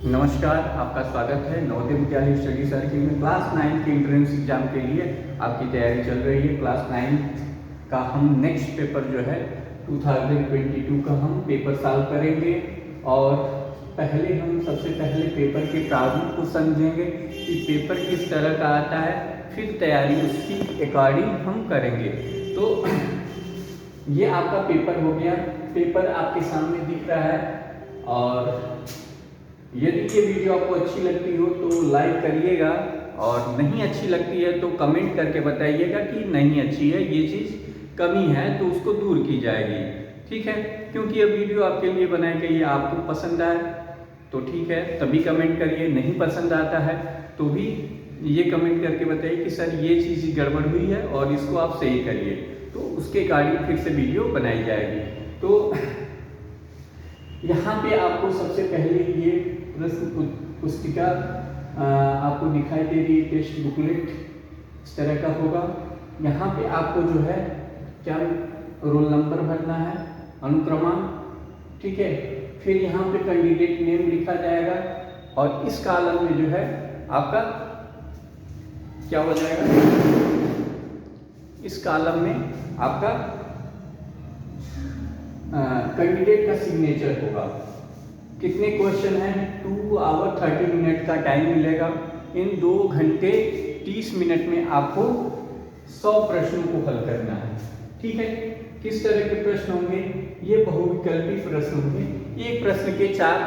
नमस्कार, आपका स्वागत है नवोदय विद्यालय स्टडी सर्किल में। क्लास 9 के एंट्रेंस एग्जाम के लिए आपकी तैयारी चल रही है। क्लास 9 का हम नेक्स्ट पेपर जो है 2022 का हम पेपर सॉल्व करेंगे और हम सबसे पहले पेपर के प्रारूप को समझेंगे कि पेपर किस तरह का आता है, फिर तैयारी उसकी अकॉर्डिंग हम करेंगे। तो ये आपका पेपर हो गया। पेपर आपके सामने दिख रहा है और यदि ये वीडियो आपको अच्छी लगती हो तो लाइक करिएगा और नहीं अच्छी लगती है तो कमेंट करके बताइएगा कि नहीं अच्छी है, ये चीज़ कमी है तो उसको दूर की जाएगी। ठीक है, क्योंकि ये वीडियो आपके लिए बनाई गई है, आपको पसंद आए तो ठीक है तभी कमेंट करिए, नहीं पसंद आता है तो भी ये कमेंट करके बताइए कि सर ये चीज़ गड़बड़ हुई है और इसको आप सही करिए, तो उसके अकॉर्डिंग फिर से वीडियो बनाई जाएगी। तो यहाँ पे आपको सबसे पहले ये प्रश्न पुस्तिका आपको दिखाई दे रही है, टेक्स्ट बुकलेट इस तरह का होगा। यहाँ पे आपको जो है क्या रोल नंबर भरना है, अनुक्रमांक, ठीक है। फिर यहाँ पे कैंडिडेट नेम लिखा जाएगा और इस कॉलम में जो है आपका क्या हो जाएगा, इस कॉलम में आपका कैंडिडेट का सिग्नेचर होगा। कितने क्वेश्चन हैं, 2 आवर 30 मिनट का टाइम मिलेगा। इन 2 घंटे 30 मिनट में आपको 100 प्रश्नों को हल करना है। ठीक है, किस तरह के प्रश्न होंगे, ये बहुविकल्पी प्रश्न होंगे। एक प्रश्न के 4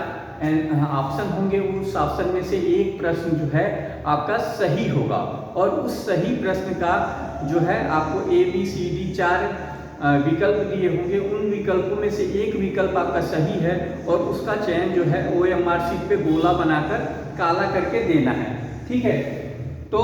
ऑप्शन होंगे, उस ऑप्शन में से एक प्रश्न जो है आपका सही होगा और उस सही प्रश्न का जो है आपको ABCD 4 विकल्प दिए होंगे। उन विकल्पों में से एक विकल्प आपका सही है और उसका चयन जो है OMR शीट पे गोला बनाकर काला करके देना है। ठीक है, तो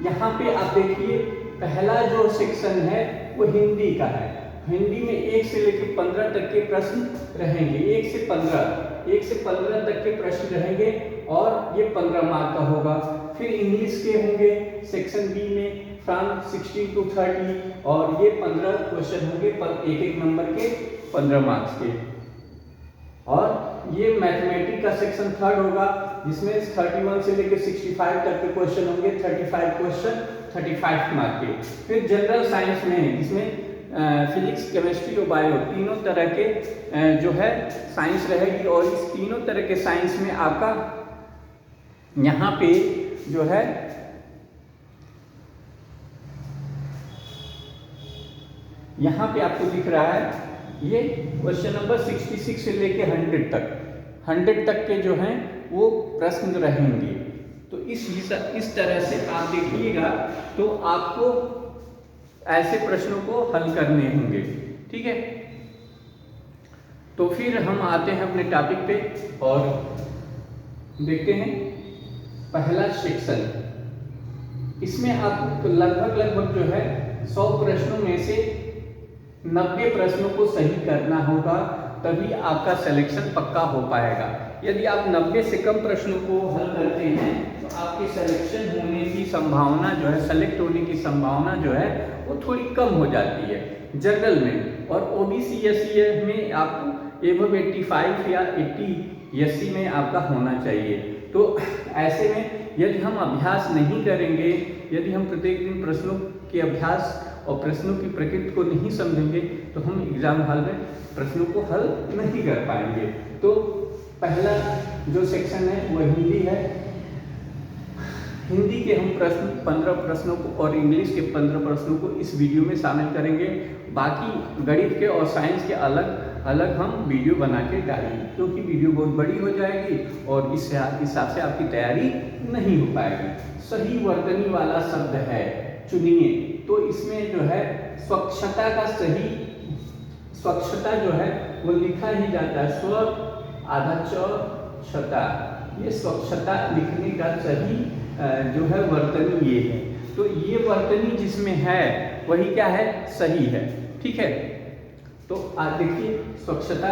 यहाँ पे आप देखिए पहला जो सेक्शन है वो हिंदी का है। हिंदी में 1 से लेकर 15 तक के प्रश्न रहेंगे। 1 से 15 तक के प्रश्न रहेंगे और ये 15 मार्क का होगा। फिर इंग्लिश के होंगे सेक्शन बी में फ्रॉम 16 to 30 और ये 15 क्वेश्चन होंगे पर एक नंबर के 15 मार्क्स के। और ये मैथमेटिक्स का सेक्शन 3rd होगा जिसमें 31 से लेकर 65 तक के क्वेश्चन होंगे, 35 क्वेश्चन 35 मार्क के। फिर जनरल साइंस में जिसमें फिजिक्स, केमिस्ट्री और बायो तीनों तरह के जो है साइंस रहेगी और इस तीनों तरह के साइंस में आपका यहाँ पे जो है यहाँ पे आपको दिख रहा है ये क्वेश्चन नंबर 66 से लेके 100 तक के जो हैं वो प्रश्न रहेंगे। तो इस तरह से आप देखिएगा तो आपको ऐसे प्रश्नों को हल करने होंगे। ठीक है, तो फिर हम आते हैं अपने टॉपिक पे और देखते हैं पहला सेक्शन। इसमें आपको लगभग जो है 100 प्रश्नों में से 90 प्रश्नों को सही करना होगा, तभी आपका सिलेक्शन पक्का हो पाएगा। यदि आप 90 से कम प्रश्नों को हल करते हैं तो आपके सिलेक्शन होने की संभावना जो है, सेलेक्ट होने की संभावना जो है वो थोड़ी कम हो जाती है जनरल में। और OBC SC में आपको एबव 85 या 80 SC में आपका होना चाहिए। तो ऐसे में यदि हम अभ्यास नहीं करेंगे, यदि हम प्रत्येक दिन प्रश्नों के अभ्यास और प्रश्नों की प्रकृति को नहीं समझेंगे तो हम एग्जाम हॉल में प्रश्नों को हल नहीं कर पाएंगे। तो पहला जो सेक्शन है वह हिंदी है। हिंदी के हम 15 प्रश्नों को और इंग्लिश के 15 प्रश्नों को इस वीडियो में शामिल करेंगे। बाकी गणित के और साइंस के अलग अलग हम वीडियो बना के डालेंगे, क्योंकि वीडियो बहुत बड़ी हो जाएगी और इस हिसाब से आपकी तैयारी नहीं हो पाएगी। सही वर्तनी वाला शब्द है, चुनिए। तो इसमें जो है स्वच्छता का सही, स्वच्छता जो है वो लिखा ही जाता है, स्व आधा छता, ये स्वच्छता लिखने का सही जो है वर्तनी ये है। तो ये वर्तनी जिसमें है वही क्या है, सही है। ठीक है, तो आज देखिए स्वच्छता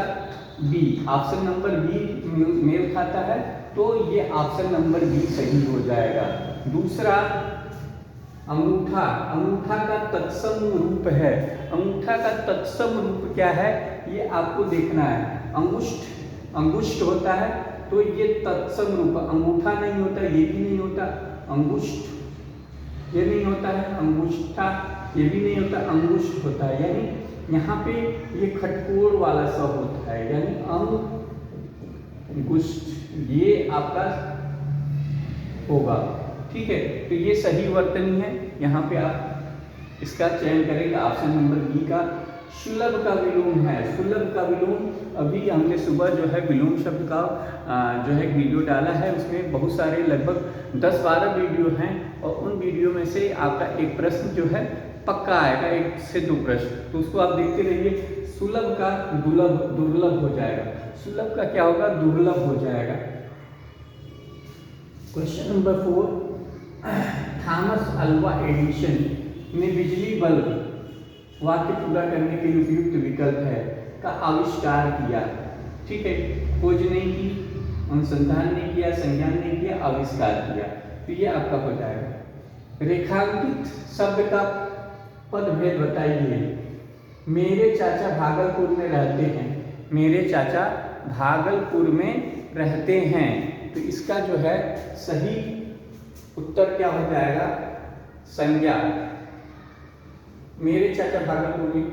बी, ऑप्शन नंबर बी मेल खाता है, तो ये ऑप्शन नंबर बी सही हो जाएगा। दूसरा अंगूठा, अंगूठा का तत्सम रूप है। अंगूठा का तत्सम रूप क्या है ये आपको देखना है। अंगुष्ठ होता है, तो ये तत्सम रूप, अंगूठा नहीं होता, ये भी नहीं होता, अंगुष्ठ ये नहीं होता है, अंगुष्ठा ये भी नहीं होता, अंगुष्ठ होता है। यानी यहाँ पे ये खटकोड़ वाला स होता है, यानी अंगुष्ठ, ये आपका होगा। ठीक है, तो ये सही वर्तनी है। यहाँ पे आप इसका चयन करेंगे, ऑप्शन नंबर बी का सुलभ का विलोम है। सुलभ का विलोम, अभी हमने सुबह जो है विलोम शब्द का जो है वीडियो डाला है, उसमें बहुत सारे लगभग 10-12 वीडियो हैं, और उन वीडियो में से आपका एक प्रश्न जो है पक्का आएगा, 1 से 2 प्रश्न, तो उसको आप देखते रहिए। सुलभ का दुर्लभ हो जाएगा, सुलभ का क्या होगा, दुर्लभ हो जाएगा। Question number 4, Thomas Alva Edison ने बिजली बल्ब वाक्य पूरा करने के लिए उपयुक्त विकल्प है का आविष्कार किया। ठीक है, खोज नहीं की, अनुसंधान नहीं किया, संज्ञान नहीं किया, आविष्कार किया, तो ये आपका हो जाएगा। रेखांकित शब्द का पदभेद बताइए। मेरे चाचा भागलपुर में रहते हैं, मेरे चाचा भागलपुर में रहते हैं, तो इसका जो है सही उत्तर क्या हो जाएगा, संज्ञा। मेरे चाचा भागलपुर में,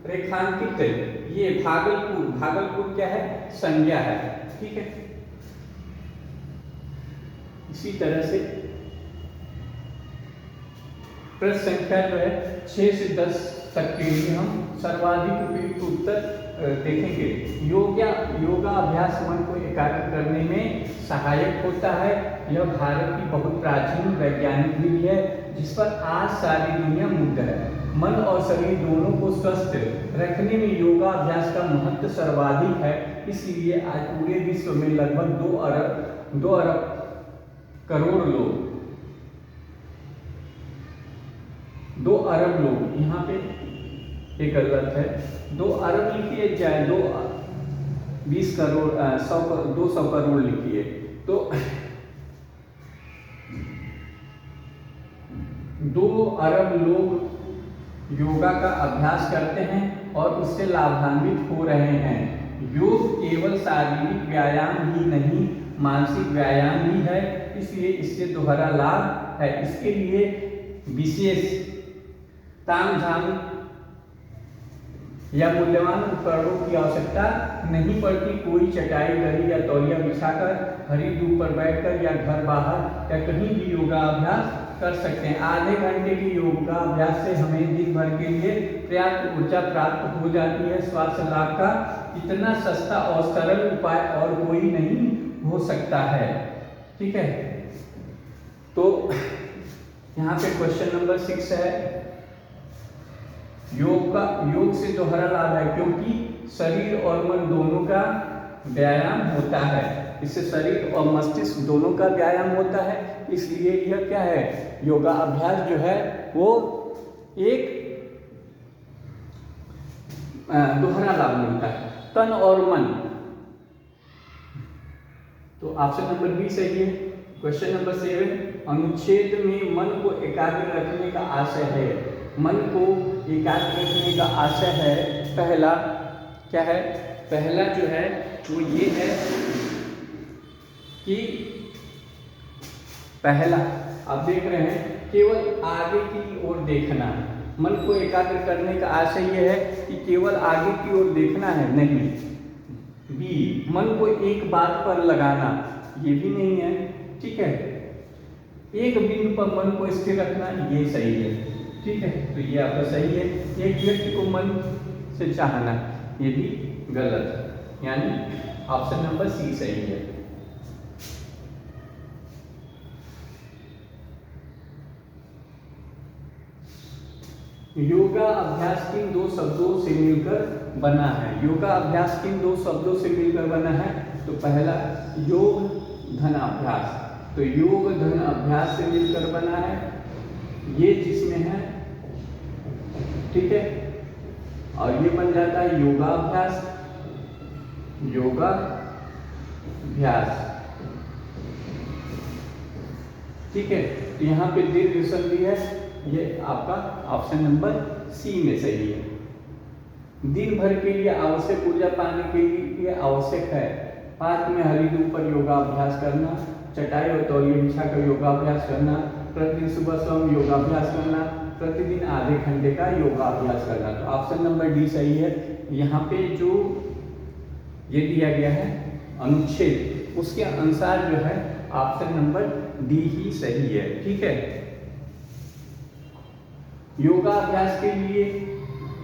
रेखांकित ये भागलपुर, भागलपुर क्या है, संज्ञा है। ठीक है, इसी तरह से प्रश्न संख्या जो है 6 से 10 तक के लिए हम सर्वाधिक उपयुक्त उत्तर देखेंगे। योगाभ्यास मन को एकाग्र करने में सहायक होता है। यह भारत की बहुत प्राचीन वैज्ञानिक विधि है, जिस पर आज सारी दुनिया मुग्ध है। मन और शरीर दोनों को स्वस्थ रखने में योगाभ्यास का महत्व सर्वाधिक है। इसलिए आज पूरे विश्व में लगभग 2 अरब करोड़ लोग, 2 अरब लोग, यहाँ पे एक गलत है, 2 अरब लिखिए चाहे 220 करोड़ 200 करोड़ लिखिए, तो 2 अरब लोग योगा का अभ्यास करते हैं और उससे लाभान्वित हो रहे हैं। योग केवल शारीरिक व्यायाम ही नहीं, मानसिक व्यायाम भी है, इसलिए इससे दोहरा लाभ है। इसके लिए विशेष तामझाम या मूल्यवान उपकरणों की आवश्यकता नहीं पड़ती। कोई चटाई, दरी या तौलिया बिछाकर हरी धूप पर बैठकर या घर बाहर या कहीं भी योगाभ्यास कर सकते हैं। आधे घंटे की योगाभ्यास से हमें दिन भर के लिए पर्याप्त ऊर्जा प्राप्त हो जाती है। स्वास्थ्य लाभ का इतना सस्ता और सरल उपाय और कोई नहीं हो सकता है। ठीक है, तो यहाँ पे क्वेश्चन नंबर 6 है, योग से दोहरा लाभ है क्योंकि शरीर और मन दोनों का व्यायाम होता है। इससे शरीर और मस्तिष्क दोनों का व्यायाम होता है, इसलिए यह क्या है, योगा अभ्यास जो है वो एक दोहरा लाभ मिलता है। तन और मन, तो ऑप्शन नंबर बी सही है। क्वेश्चन नंबर 7, अनुच्छेद में मन को एकाग्र रखने का आशय है। मन को एकाग्र रखने का आशय है, पहला क्या है, पहला जो है वो ये है कि पहला आप देख रहे हैं केवल आगे की ओर देखना। मन को एकाग्र करने का आशय यह है कि केवल आगे की ओर देखना है, नहीं। बी, मन को एक बात पर लगाना, ये भी नहीं है। ठीक है, एक बिंदु पर मन को स्थिर रखना, ये सही है। ठीक है, तो ये आपका सही है। एक व्यक्ति को मन से चाहना, ये भी गलत है, यानी ऑप्शन नंबर सी सही है। योगा अभ्यास किन 2 शब्दों से मिलकर बना है। योगा अभ्यास किन 2 शब्दों से मिलकर बना है, तो पहला योग धन अभ्यास, तो योग धन अभ्यास से मिलकर बना है, ये जिसमें है। ठीक है, और ये बन जाता है योगाभ्यास, योगाभ्यास। ठीक है, तो यहाँ पे दीर्घ संधि है, ये आपका ऑप्शन नंबर सी में सही है। दिन भर के लिए आवश्यक ऊर्जा पाने के लिए आवश्यक है, पार्क में हरी धूप पर योगाभ्यास करना, चटाई और तौलिए बिछाकर योगाभ्यास करना, प्रतिदिन सुबह शाम योगाभ्यास करना, प्रतिदिन आधे घंटे का योगाभ्यास करना। तो ऑप्शन नंबर डी सही है। यहाँ पे जो ये दिया गया है अनुच्छेद, उसके अनुसार जो है ऑप्शन नंबर डी ही सही है। ठीक है, योगाभ्यास के लिए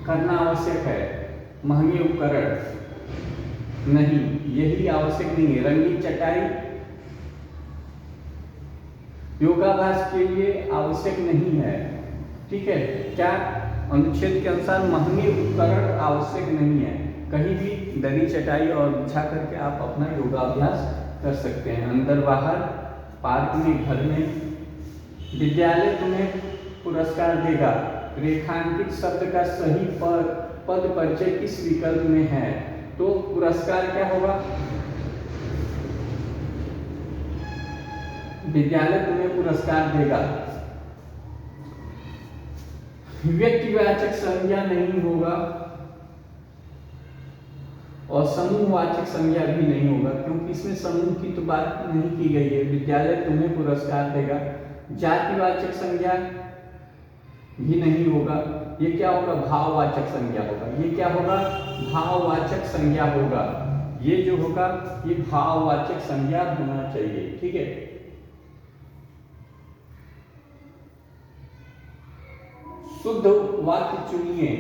करना आवश्यक है महंगे उपकरण नहीं, यही आवश्यक नहीं है। रंगीन चटाई योगाभ्यास के लिए आवश्यक नहीं है। ठीक है, क्या अनुच्छेद के अनुसार महंगे उपकरण आवश्यक नहीं है। कहीं भी दरी चटाई और बिछा करके आप अपना योगाभ्यास कर सकते हैं, अंदर बाहर, पार्क में, घर में। विद्यालय तुम्हें पुरस्कार देगा। रेखांकित शब्द का सही पद परिचय किस विकल्प में है। तो पुरस्कार क्या होगा, विद्यालय तुम्हें पुरस्कार देगा। व्यक्तिवाचक संज्ञा नहीं होगा और समूहवाचक संज्ञा भी नहीं होगा, क्योंकि इसमें समूह की तो बात नहीं की गई है। विद्यालय तुम्हें पुरस्कार देगा। जातिवाचक संज्ञा भी नहीं होगा। ये क्या होगा, भाववाचक संज्ञा होगा। ये क्या होगा, भाववाचक संज्ञा होगा। ये जो होगा ये भाववाचक संज्ञा होना चाहिए। ठीक है, शुद्ध वाक्य चुनिए।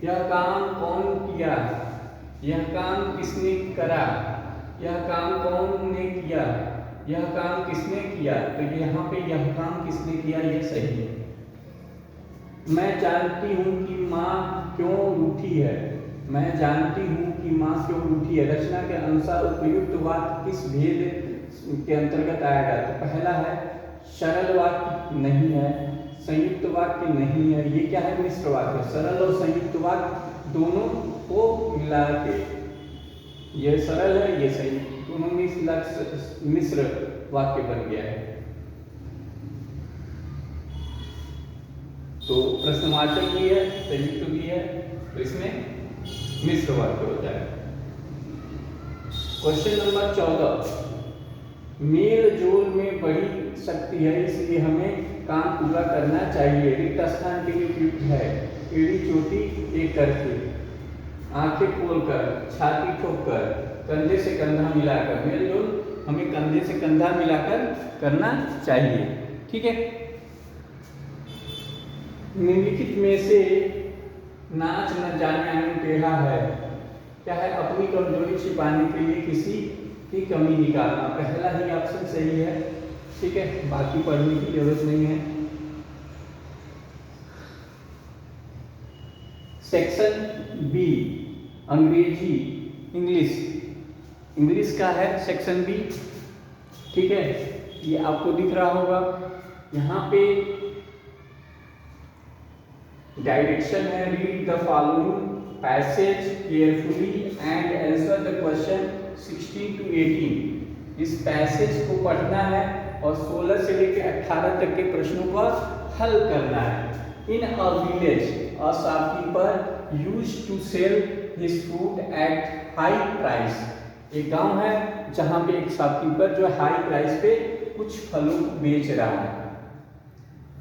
यह काम कौन किया, यह काम किसने करा, यह काम कौन ने किया, यह काम किसने किया। तो यहाँ पे यह काम किसने किया ये सही है। मैं जानती हूँ कि माँ क्यों रूठी है, मैं जानती हूँ कि माँ क्यों रूठी है। रचना के अनुसार उपयुक्त वाक्य किस भेद के अंतर्गत आएगा। तो पहला है सरल वाक्य नहीं है, संयुक्त वाक्य नहीं है। ये क्या है, मिश्र वाक्य। सरल और संयुक्त वाक्य दोनों को मिला के ये सरल है, ये संयुक्त, दोनों मिश्र वाक्य बन गया है। तो प्रश्नवाचक भी है, संयुक्त भी है, तो इसमें मिश्र वाक्य हो जाएगा। क्वेश्चन नंबर 14, मेल जोल में बड़ी शक्ति है, इसलिए हमें काम पूरा करना चाहिए। रिक्त स्थान के लिए उपयुक्त है। एड़ी चोटी एक करके, आंखें खोलकर, छाती ठोककर, कंधे से कंधा मिलाकर। मेल जोल हमें कंधे से कंधा मिलाकर करना चाहिए। ठीक है, निम्नलिखित में से नाच न जाने आने टेढ़ा है। क्या है, अपनी कमजोरी छिपाने के लिए किसी की कमी निकालना। पहला ही ऑप्शन सही है। ठीक है, बाकी पढ़ने की जरूरत नहीं है। सेक्शन बी अंग्रेजी, इंग्लिश का है सेक्शन बी। ठीक है, ये आपको दिख रहा होगा। यहाँ पे डायरेक्शन है, read the following passage carefully and answer the question 16 to 18। इस पैसेज को पढ़ना है और 16 से लेकर 18 तक के प्रश्नों का हल करना है। In a village a shopkeeper used to sell his fruit at high price. एक गांव है जहां पे एक शॉपकीपर जो हाई प्राइस पे कुछ फलों को बेच रहा है।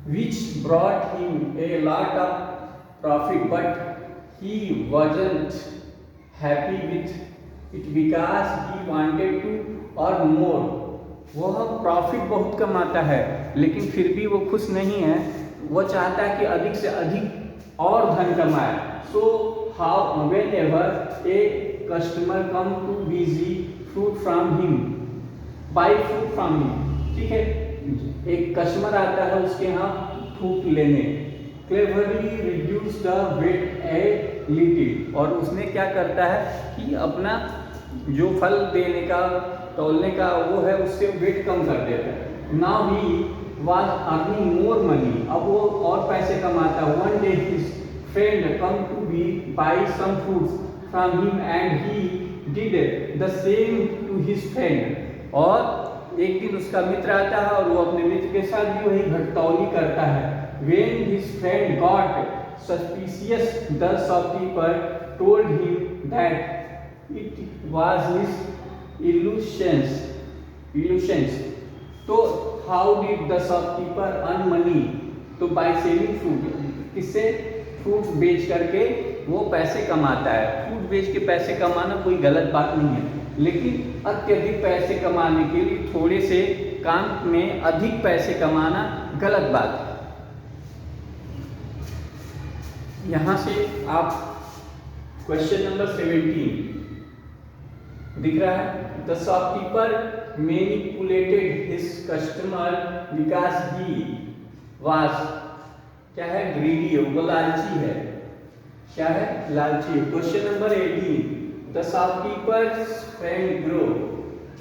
which brought him a lot of profit, but he wasn't happy with it because he wanted to earn more। वह प्रॉफिट बहुत कमाता है लेकिन फिर भी वो खुश नहीं है, वो चाहता है कि अधिक से अधिक और धन कमाए। So how whenever a customer come to busy fruit from him, buy fruit from him। ठीक है, एक कस्टमर आता है उसके यहाँ फ्रूट लेने। Cleverly reduce the weight a little, और उसने क्या करता है कि अपना जो फल देने का तौलने का वो है उससे वेट कम कर देता है। Now he was earning more money, अब वो और पैसे कमाता है। One day his friend come to be buy some fruits from him and he did the same to his friend. और एक दिन उसका मित्र आता है और वो अपने मित्र के साथ भी वही घटतौली करता है। When his friend got suspicious, the shopkeeper told him that it was his illusions. तो how did the shopkeeper earn money? तो बाय सेलिंग फ्रूट, किससे? फ्रूट बेच करके वो पैसे कमाता है। फ्रूट बेच के पैसे कमाना कोई गलत बात नहीं है, लेकिन अत्यधिक पैसे कमाने के लिए थोड़े से काम में अधिक पैसे कमाना गलत बात है। यहां से आप क्वेश्चन नंबर 17 दिख रहा है, the shopkeeper manipulated his customer because he was, क्या है? ग्रीडी, वो लालची है। क्या है? लालची है। Question number 18, the shopkeepers friend grow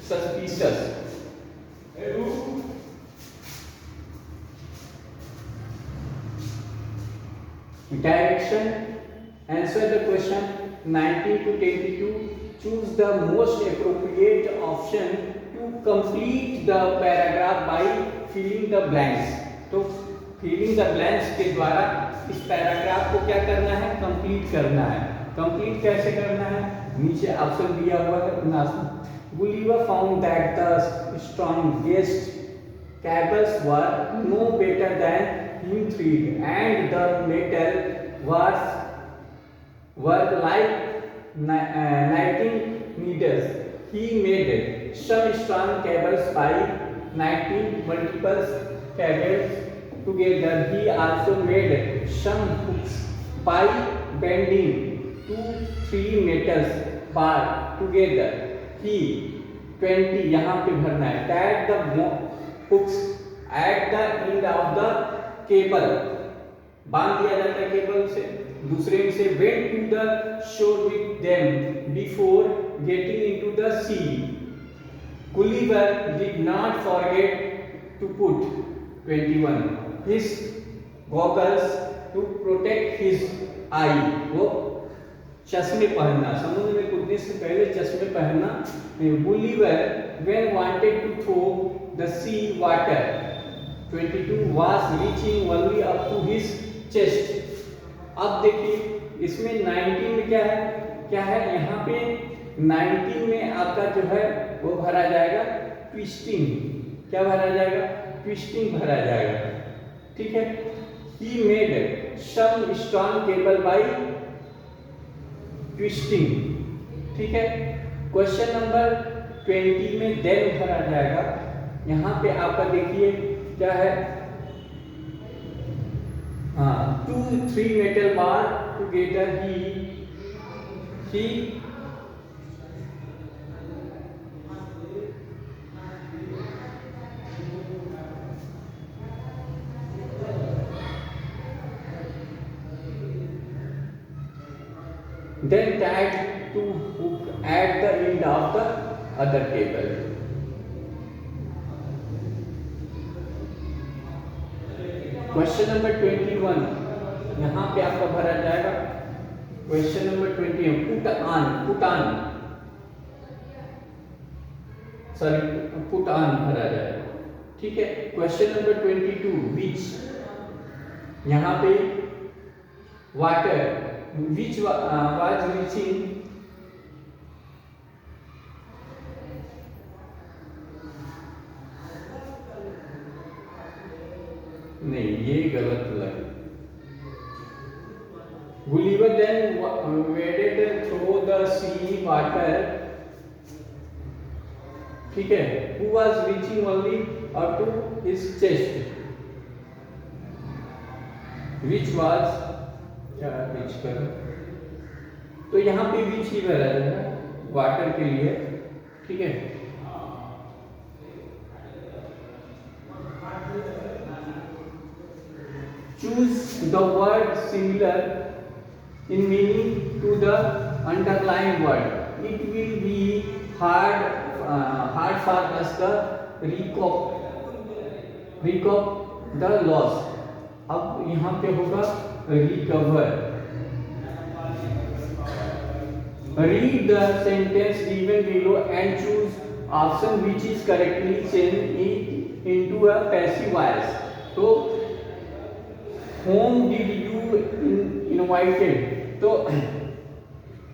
suspicious. Direction, answer the question 19 to 22. Choose the most appropriate option to complete the paragraph by filling the blanks. तो filling the blanks के द्वारा इस पैराग्राफ को क्या करना है? कंप्लीट करना है। कंप्लीट कैसे करना है? नीचे ऑप्शन दिया हुआ है 19। Gulliver found that the strongest cables were no better than him thread, and the metal were like knitting needles. He made some strong cables by knitting multiple cables together. He also made some hooks by bending 2-3 metals bar together. He 20 यहाँ पे भरना है। Tied the hooks at the end of the cable, बांध दिया जाता है cable से दूसरे end से। Went to the shore with them before getting into the sea. Gulliver did not forget to put 21 his goggles to protect his eye. वो चश्मे पहनना, समुद्र में कूदने से पहले चश्मे पहनना। Gulliver when wanted to throw the sea water 22 was reaching only up to his chest. अब देखिए इसमें 19 में क्या है? क्या है यहाँ पे 19 में आपका जो है वो भरा जाएगा ट्विस्टिंग। क्या भरा जाएगा? ट्विस्टिंग भरा जाएगा। ठीक है। He made some strong cable by twisting. ठीक है। क्वेश्चन नंबर 20 में देन भरा जाएगा। यहाँ पे आपका देखिए क्या है? हाँ, 2-3 metal bar together he then tied to hook at the end of the other cable. Question number 21 यहाँ पे आपका भरा जाएगा। क्वेश्चन नंबर 20 पुट ऑन भरा जाएगा। ठीक है। क्वेश्चन नंबर 22 विच, यहाँ पे वाटर which was reaching नहीं, ये गलत लगा। Gulliver then waded through the sea water, ठीक है, who was reaching only up to his chest, which was क्या बीच कर, तो यहाँ पे बीच ही भरा जाएगा वाटर के लिए। ठीक है। Choose the word similar in meaning to the underline word. It will be hard for us the recoup the loss. अब यहाँ पे होगा recover. Read the sentence given below and choose option which is correctly changed it into a passive voice. तो whom did you invited? तो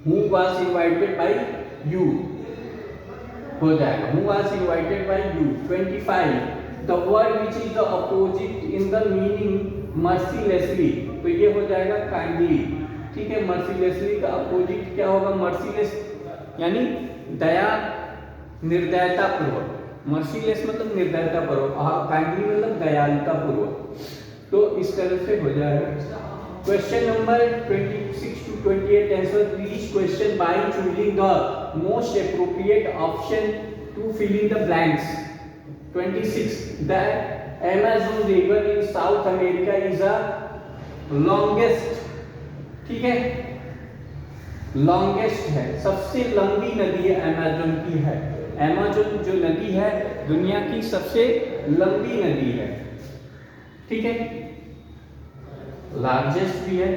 who was invited by you? हो जाएगा। Who was invited bye you. 25 the word which is the opposite in the meaning mercilessly, तो ये हो जाएगा kindly. ठीक है, मर्सीलेसली का अपोजिट क्या होगा? मर्सीलेस यानी दया, निर्दयता पूर्वक। मर्सीलेस मतलब निर्दयता पूर्वक, काइंडली मतलब दयालुता पूर्वक। तो इस तरह से हो जाएगा। Question number 26 to 28 answer each question by choosing the most appropriate option to fill in the blanks. 26 the Amazon river in South America is a longest, ठीक है, लॉन्गेस्ट है, सबसे लंबी नदी है अमेज़न की है। अमेज़न जो नदी है दुनिया की सबसे लंबी नदी है। ठीक है, लार्जेस्ट भी है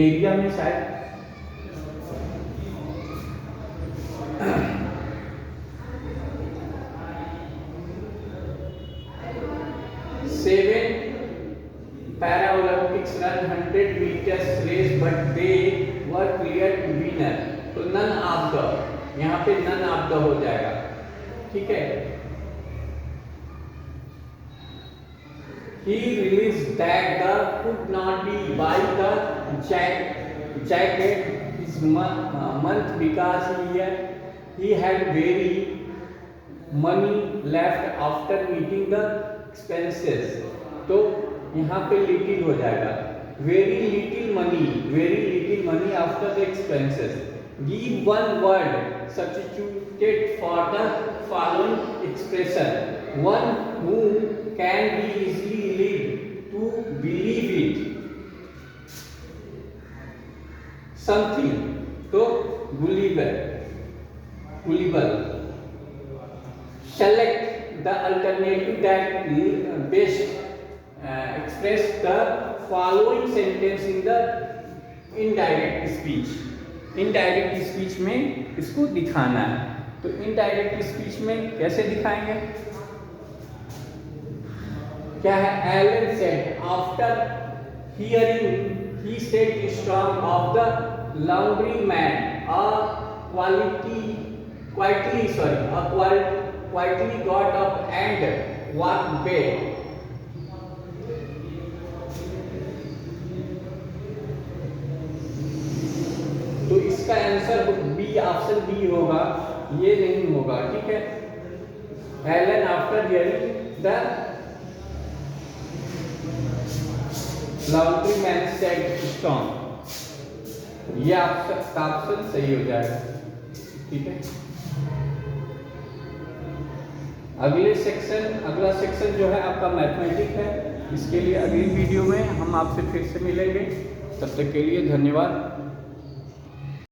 एरिया में शायद। Seven para olympics run 100 meters race but they were clear winner, तो नन ऑफ द, यहाँ पे नन ऑफ द हो जाएगा। ठीक है, he realized that the could not be by the jacket his month because he had very money left after meeting the expenses, तो यहाँ पे लिटिल हो जाएगा। very little money after the expenses। give one word substituted for the following expression, one who can be easily led to believe it something, तो gullible। select the alternative that best express the following sentence in the indirect speech। Indirect speech में इसको दिखाना है, तो indirect speech में कैसे दिखाएंगे? क्या है? Alan said after hearing he said storm of the laundry man quietly got up and walk back. तो इसका आंसर बी, ऑप्शन बी होगा, ये नहीं होगा। ठीक है, Alan after hearing the laundry man said storm, ये आपका ऑप्शन सही हो जाएगा। ठीक है, अगला सेक्शन जो है आपका मैथमेटिक्स है। इसके लिए अगली वीडियो में हम आपसे फिर से मिलेंगे। तब तक के लिए धन्यवाद।